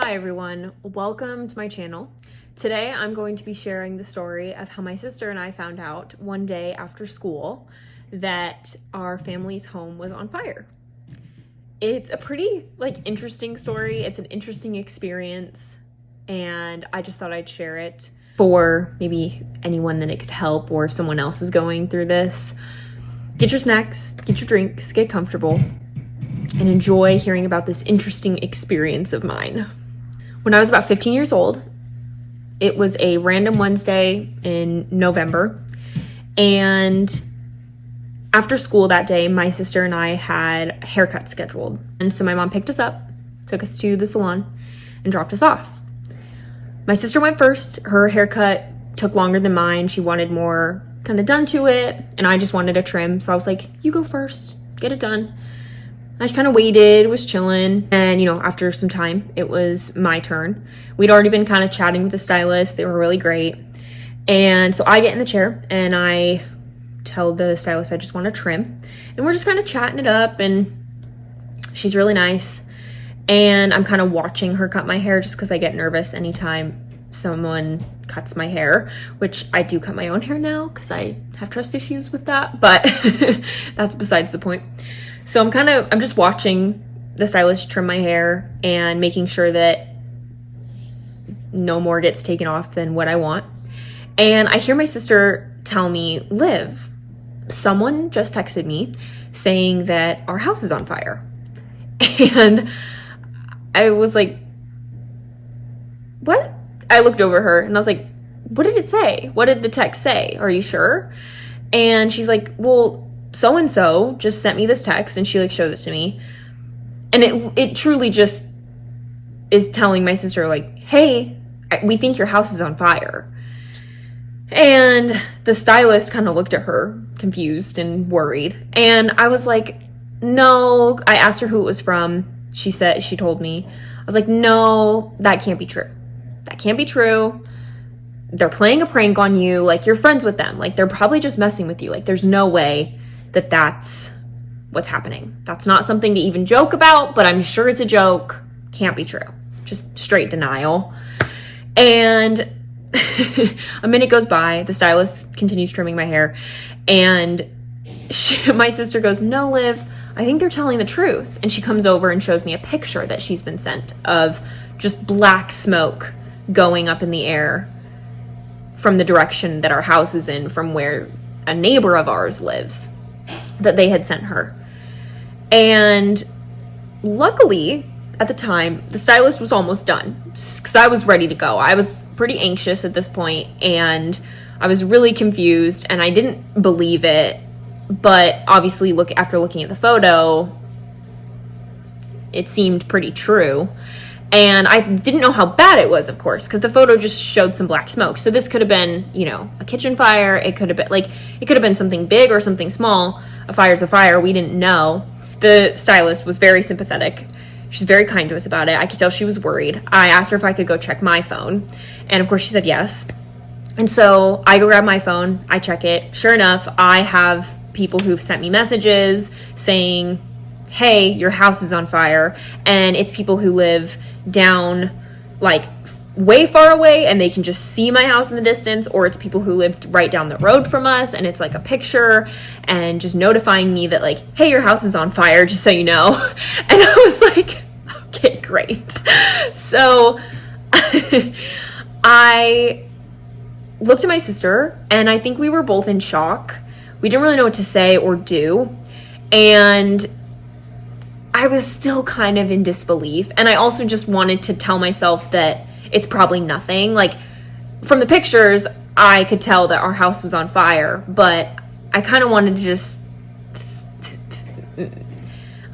Hi everyone, welcome to my channel. Today I'm going to be sharing the story of how my sister and I found out one day after school that our family's home was on fire. It's a pretty interesting story. It's an interesting experience and I just thought I'd share it for maybe anyone that it could help, or if someone else is going through this. Get your snacks, get your drinks, get comfortable, and enjoy hearing about this interesting experience of mine. When I was about 15 years old, it was a random Wednesday in November, and after school that day, my sister and I had a haircut scheduled. And so my mom picked us up, took us to the salon, and dropped us off. My sister went first. Her haircut took longer than mine. She wanted more kind of done to it, and I just wanted a trim. So I was like, you go first, get it done. I just kind of waited, was chilling, and after some time, it was my turn. We'd already been kind of chatting with the stylist. They were really great. And so I get in the chair and I tell the stylist I just want to trim. And we're just kind of chatting it up, and she's really nice. And I'm kind of watching her cut my hair just because I get nervous anytime someone cuts my hair, which I do cut my own hair now because I have trust issues with that, but that's besides the point. So I'm just watching the stylist trim my hair and making sure that no more gets taken off than what I want. And I hear my sister tell me, Liv, someone just texted me saying that our house is on fire. And I was like, what? I looked over her and I was like, what did it say? What did the text say? Are you sure? And she's like, well, so-and-so just sent me this text, and she showed it to me. And it truly just is telling my sister hey, we think your house is on fire. And the stylist kind of looked at her confused and worried. And I was like, no, I asked her who it was from. She told me. I was like, no, that can't be true. That can't be true. They're playing a prank on you. You're friends with them. They're probably just messing with you. There's no way that that's what's happening. That's not something to even joke about, but I'm sure it's a joke. Can't be true. Just straight denial. And a minute goes by. The stylist continues trimming my hair. And my sister goes, no, Liv, I think they're telling the truth. And she comes over and shows me a picture that she's been sent of just black smoke going up in the air from the direction that our house is in, from where a neighbor of ours lives, that they had sent her. And luckily, at the time, the stylist was almost done because I was ready to go. I was pretty anxious at this point, and I was really confused, and I didn't believe it. But obviously, after looking at the photo, it seemed pretty true. And I didn't know how bad it was, of course, because the photo just showed some black smoke. So this could have been, a kitchen fire. It could have been something big or something small. A fire's a fire. We didn't know. The stylist was very sympathetic. She's very kind to us about it. I could tell she was worried. I asked her if I could go check my phone. And of course she said yes. And so I go grab my phone. I check it. Sure enough, I have people who've sent me messages saying, hey, your house is on fire. And it's people who live down way far away and they can just see my house in the distance, or it's people who lived right down the road from us and it's a picture and just notifying me that hey, your house is on fire, just so you know. And I was like, okay, great. So I looked at my sister and I think we were both in shock. We didn't really know what to say or do, and I was still kind of in disbelief. And I also just wanted to tell myself that it's probably nothing. From the pictures, I could tell that our house was on fire, but I kind of wanted to just,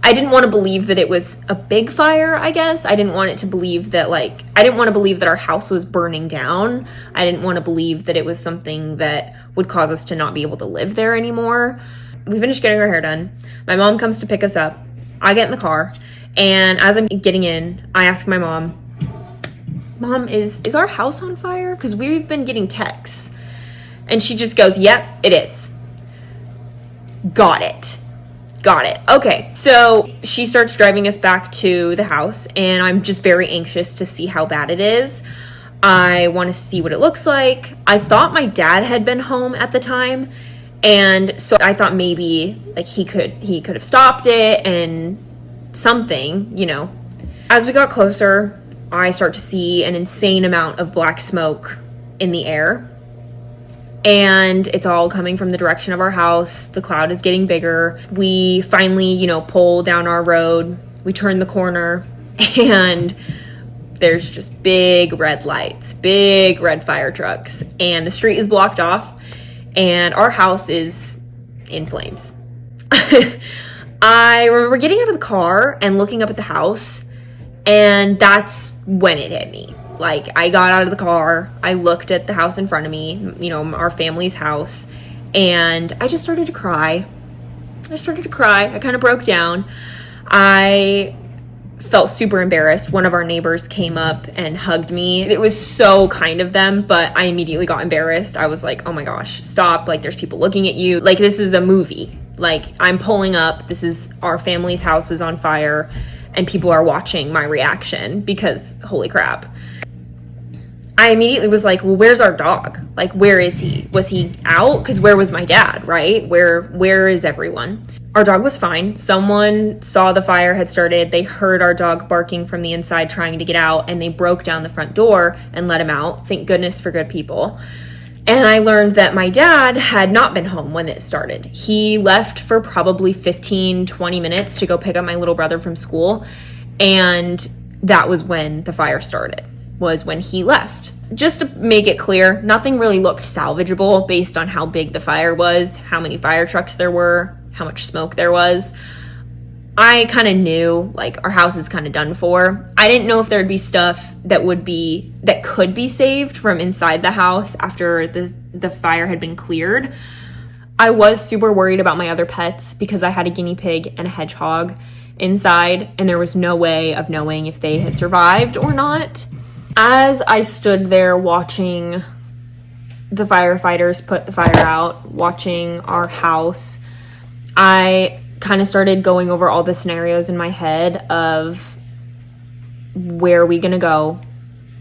I didn't want to believe that it was a big fire, I guess. I didn't want it to believe that I didn't want to believe that our house was burning down. I didn't want to believe that it was something that would cause us to not be able to live there anymore. We finished getting our hair done. My mom comes to pick us up. I get in the car, and as I'm getting in, I ask my mom, is our house on fire? Because we've been getting texts. And she just goes, yep, it is. Got it. Got it. Okay. So she starts driving us back to the house, and I'm just very anxious to see how bad it is. I want to see what it looks like. I thought my dad had been home at the time, and so I thought maybe like he could have stopped it and something, you know. As we got closer, I start to see an insane amount of black smoke in the air. And it's all coming from the direction of our house. The cloud is getting bigger. We finally, you know, pull down our road. We turn the corner, and there's just big red lights, big red fire trucks, and the street is blocked off, and our house is in flames. I remember getting out of the car and looking up at the house, and that's when it hit me. Like, I got out of the car, I looked at the house in front of me, you know, our family's house, and I just started to cry. I kind of broke down. I felt super embarrassed. One of our neighbors came up and hugged me. It was so kind of them, but I immediately got embarrassed. I was like, oh my gosh, stop. Like, there's people looking at you. Like, this is a movie. Like, I'm pulling up. This is our family's house is on fire, and people are watching my reaction because, holy crap. I immediately was like, well, where's our dog? Like, where is he? Was he out? Because where was my dad, right? Where is everyone? Our dog was fine. Someone saw the fire had started. They heard our dog barking from the inside trying to get out, and they broke down the front door and let him out. Thank goodness for good people. And I learned that my dad had not been home when it started. He left for probably 15, 20 minutes to go pick up my little brother from school. And that was when the fire started, was when he left. Just to make it clear, nothing really looked salvageable based on how big the fire was, how many fire trucks there were, how much smoke there was. I kind of knew, like, our house is kind of done for. I didn't know if there'd be stuff that could be saved from inside the house after the fire had been cleared. I was super worried about my other pets because I had a guinea pig and a hedgehog inside, and there was no way of knowing if they had survived or not. As I stood there watching the firefighters put the fire out, watching our house, I kind of started going over all the scenarios in my head of where are we gonna go?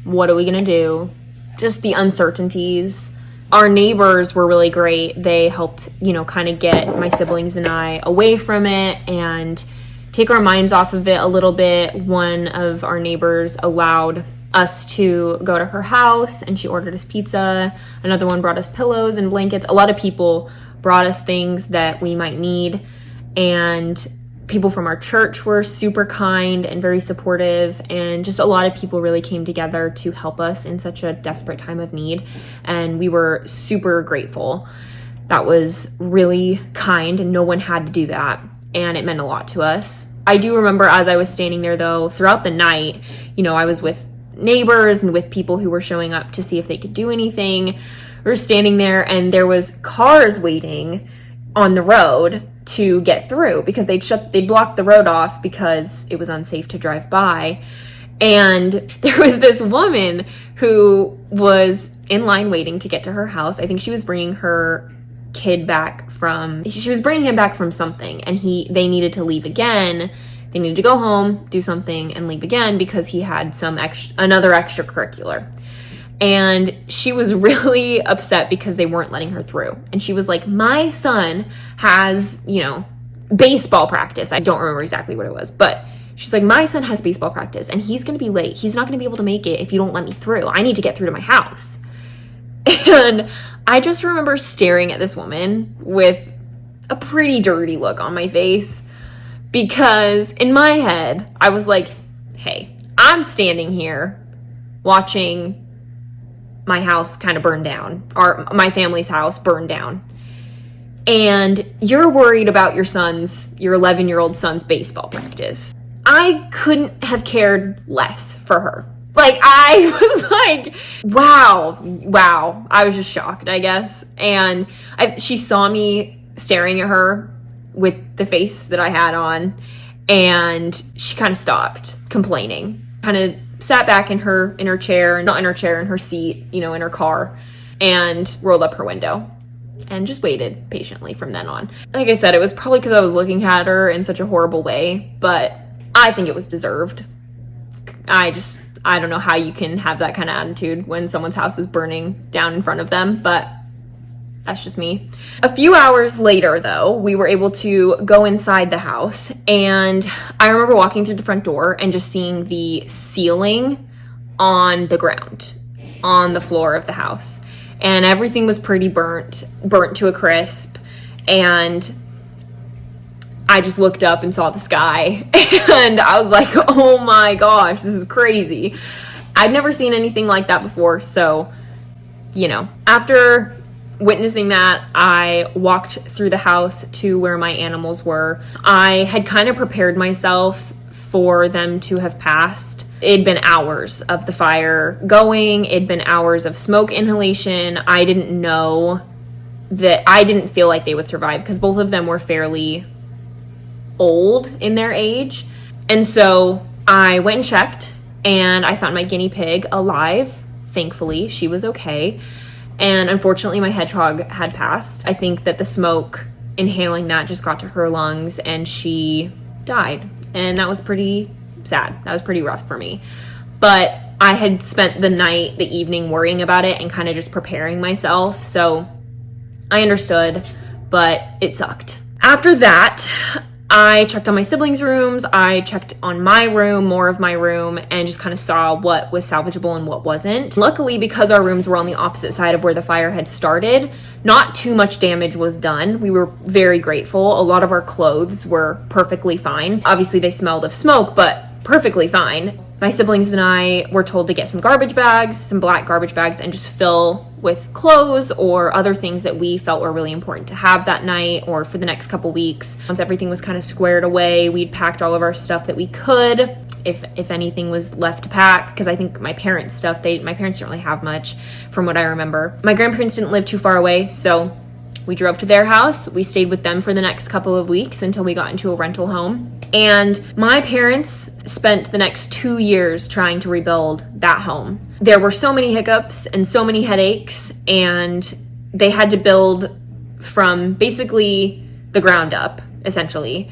What are we gonna do? Just the uncertainties. Our neighbors were really great. They helped, you know, kind of get my siblings and I away from it and take our minds off of it a little bit. One of our neighbors allowed us to go to her house, and she ordered us pizza. Another one brought us pillows and blankets. A lot of people brought us things that we might need, and people from our church were super kind and very supportive, and just a lot of people really came together to help us in such a desperate time of need, and we were super grateful. That was really kind, and no one had to do that, and it meant a lot to us. I do remember as I was standing there, though, throughout the night, you know, I was with neighbors and with people who were showing up to see if they could do anything. We were standing there, and there was cars waiting on the road to get through because they'd blocked the road off because it was unsafe to drive by. And there was this woman who was in line waiting to get to her house. I think she was bringing her kid back she was bringing him back from something, and they needed to leave again. They needed to go home, do something, and leave again because he had another extracurricular. And she was really upset because they weren't letting her through. And she was like, my son has, you know, baseball practice. I don't remember exactly what it was, but she's like, my son has baseball practice and he's going to be late. He's not going to be able to make it if you don't let me through. I need to get through to my house. And I just remember staring at this woman with a pretty dirty look on my face, because in my head, I was like, hey, I'm standing here watching my house kind of burn down, or my family's house burn down, and you're worried about your 11-year-old son's baseball practice. I couldn't have cared less for her. Like, I was like, wow. I was just shocked, I guess. And she saw me staring at her with the face that I had on, and she kind of stopped complaining, kind of sat back in her chair, not in her chair, in her seat, you know, in her car, and rolled up her window. and just waited patiently from then on. Like I said, it was probably because I was looking at her in such a horrible way, but I think it was deserved. I don't know how you can have that kind of attitude when someone's house is burning down in front of them, but that's just me. A few hours later, though, we were able to go inside the house, and I remember walking through the front door and just seeing the ceiling on the ground, on the floor of the house, and everything was pretty burnt to a crisp, and I just looked up and saw the sky, and I was like, oh my gosh, this is crazy. I'd never seen anything like that before, so, after witnessing that, I walked through the house to where my animals were. I had kind of prepared myself for them to have passed. It'd been hours of the fire going. It'd been hours of smoke inhalation. I didn't feel like they would survive because both of them were fairly old in their age. And so I went and checked, and I found my guinea pig alive. Thankfully, she was okay. And unfortunately, my hedgehog had passed. I think that the smoke, inhaling that, just got to her lungs, and she died. And that was pretty sad. That was pretty rough for me. But I had spent the evening worrying about it and kind of just preparing myself. So I understood, but it sucked. After that, I checked on my siblings' rooms, I checked on my room, more of my room, and just kind of saw what was salvageable and what wasn't. Luckily, because our rooms were on the opposite side of where the fire had started, not too much damage was done. We were very grateful. A lot of our clothes were perfectly fine. Obviously, they smelled of smoke, but perfectly fine. My siblings and I were told to get some garbage bags, some black garbage bags, and just fill with clothes or other things that we felt were really important to have that night or for the next couple weeks. Once everything was kind of squared away, we'd packed all of our stuff that we could, if anything was left to pack, because I think my parents' stuff, my parents didn't really have much from what I remember. My grandparents didn't live too far away, so we drove to their house. We stayed with them for the next couple of weeks until we got into a rental home. And my parents spent the next 2 years trying to rebuild that home. There were so many hiccups and so many headaches, and they had to build from basically the ground up, essentially.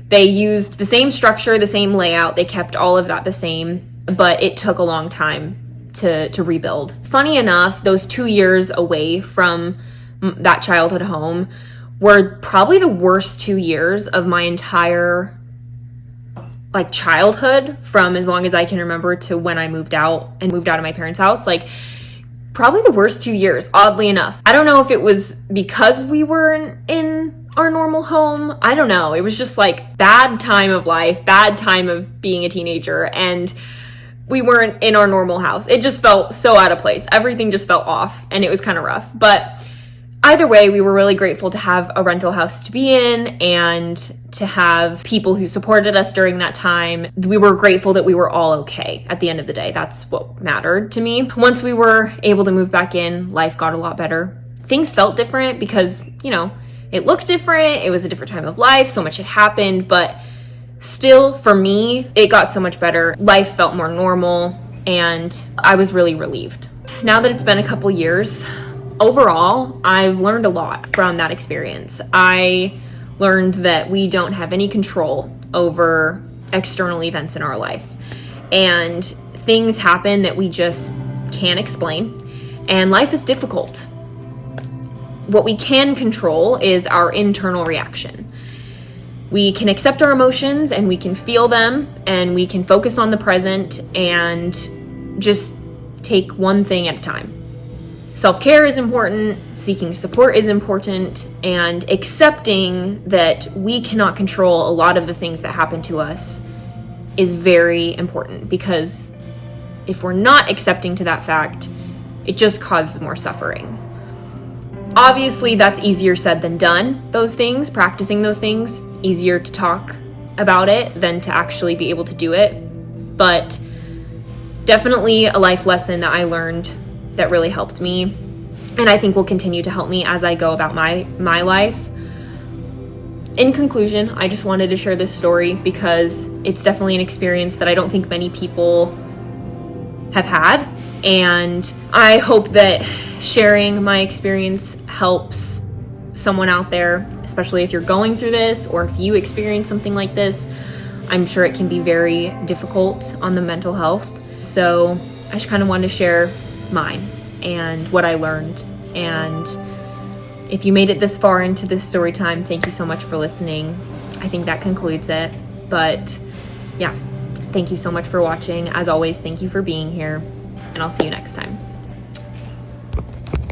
They used the same structure, the same layout. They kept all of that the same, but it took a long time to rebuild. Funny enough, those 2 years away from that childhood home were probably the worst 2 years of my entire childhood, from as long as I can remember to when I moved out of my parents' house. Probably the worst 2 years, oddly enough. I don't know if it was because we were in our normal home. I don't know. It was just bad time of life, bad time of being a teenager, and we weren't in our normal house. It just felt so out of place. Everything just felt off, and it was kind of rough. But either way, we were really grateful to have a rental house to be in and to have people who supported us during that time. We were grateful that we were all okay at the end of the day. That's what mattered to me. Once we were able to move back in, life got a lot better. Things felt different because, it looked different. It was a different time of life. So much had happened, but still, for me, it got so much better. Life felt more normal, and I was really relieved. Now that it's been a couple years, overall, I've learned a lot from that experience. I learned that we don't have any control over external events in our life. And things happen that we just can't explain. And life is difficult. What we can control is our internal reaction. We can accept our emotions and we can feel them and we can focus on the present and just take one thing at a time. Self-care is important, seeking support is important, and accepting that we cannot control a lot of the things that happen to us is very important, because if we're not accepting to that fact, it just causes more suffering. Obviously, that's easier said than done, those things, practicing those things. Easier to talk about it than to actually be able to do it. But definitely a life lesson that I learned that really helped me, and I think will continue to help me as I go about my life. In conclusion, I just wanted to share this story because it's definitely an experience that I don't think many people have had, and I hope that sharing my experience helps someone out there, especially if you're going through this or if you experience something like this. I'm sure it can be very difficult on the mental health. So I just kind of wanted to share mine and what I learned. And if you made it this far into this story time, thank you so much for listening. I think that concludes it. But yeah, thank you so much for watching. As always, thank you for being here, and I'll see you next time.